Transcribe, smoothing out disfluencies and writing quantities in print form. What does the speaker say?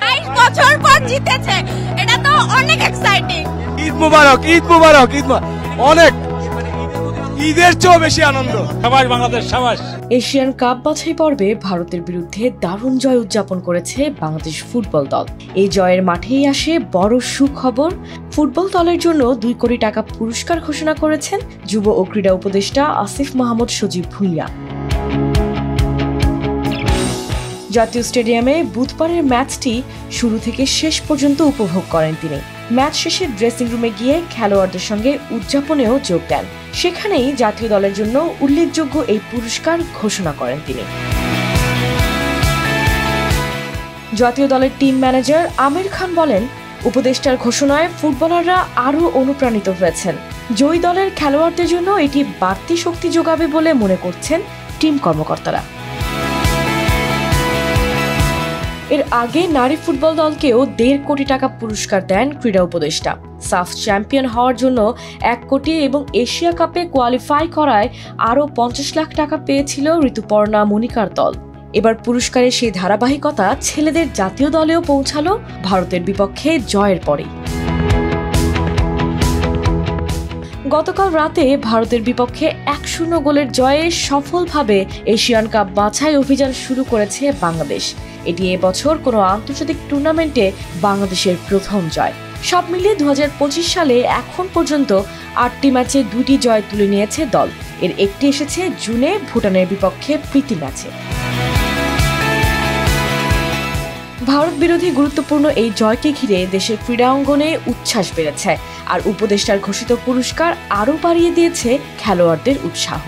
22 বছর পর জিতেছে, এটা তো অনেক এক্সাইটিং। ঈদ মুবারক, ঈদ মুবারক, অনেক ঈদের চেয়েও বেশি আনন্দ। সাবাস বাংলাদেশ, সাবাস। এশিয়ান কাপ বাছাই পর্বে ভারতের বিরুদ্ধে দারুণ জয় উদযাপন করেছে বাংলাদেশ ফুটবল দল। এই জয়ের মাঠেই আসে বড় সুখবর। ফুটবল দলের জন্য 2 কোটি টাকা পুরস্কার ঘোষণা করেছেন যুব ও ক্রীড়া উপদেষ্টা আসিফ মাহমুদ সজীব ভুঁইয়া। জাতীয় স্টেডিয়ামে বুধবারের ম্যাচটি শুরু থেকে শেষ পর্যন্ত উপভোগ করেন তিনি। ম্যাচ শেষে ড্রেসিং রুমে গিয়ে খেলোয়াড়দের সঙ্গে উদযাপনেও যোগ দেন। সেখানেই জাতীয় দলের জন্য উল্লেখযোগ্য এই পুরস্কার ঘোষণা করেন তিনি। জাতীয় দলের টিম ম্যানেজার আমির খান বলেন, উপদেষ্টার ঘোষণায় ফুটবলাররা আরও অনুপ্রাণিত হয়েছেন। জয়ী দলের খেলোয়াড়দের জন্য এটি বাড়তি শক্তি যোগাবে বলে মনে করছেন টিম কর্মকর্তারা। এর আগে নারী ফুটবল দলকেও 1.5 কোটি টাকা পুরস্কার দেন ক্রীড়া উপদেষ্টা। সাফ চ্যাম্পিয়ন হওয়ার জন্য 1 কোটি এবং এশিয়া কাপে কোয়ালিফাই করায় আরও 50 লাখ টাকা পেয়েছিল ঋতুপর্ণা মনিকার দল। এবার পুরস্কারের সেই ধারাবাহিকতা ছেলেদের জাতীয় দলেও পৌঁছালো ভারতের বিপক্ষে জয়ের পরেই। গতকাল রাতে ভারতের বিপক্ষে 1-0 গোলের জয়ে সফলভাবে এশিয়ান কাপ বাছাই অভিযান শুরু করেছে বাংলাদেশ। এটি এবছর কোনো আন্তর্জাতিক টুর্নামেন্টে বাংলাদেশের প্রথম জয়। সব মিলিয়ে 2025 সালে এখন পর্যন্ত 8টি ম্যাচে 2টি জয় তুলে নিয়েছে দল। এর একটি এসেছে জুনে ভুটানের বিপক্ষে প্রীতি ম্যাচে। ভারত বিরোধী গুরুত্বপূর্ণ এই জয়কে ঘিরে দেশের ক্রীড়া অঙ্গনে উচ্ছ্বাস বেড়েছে, আর উপদেষ্টার ঘোষিত পুরস্কার আরও বাড়িয়ে দিয়েছে খেলোয়াড়দের উৎসাহ।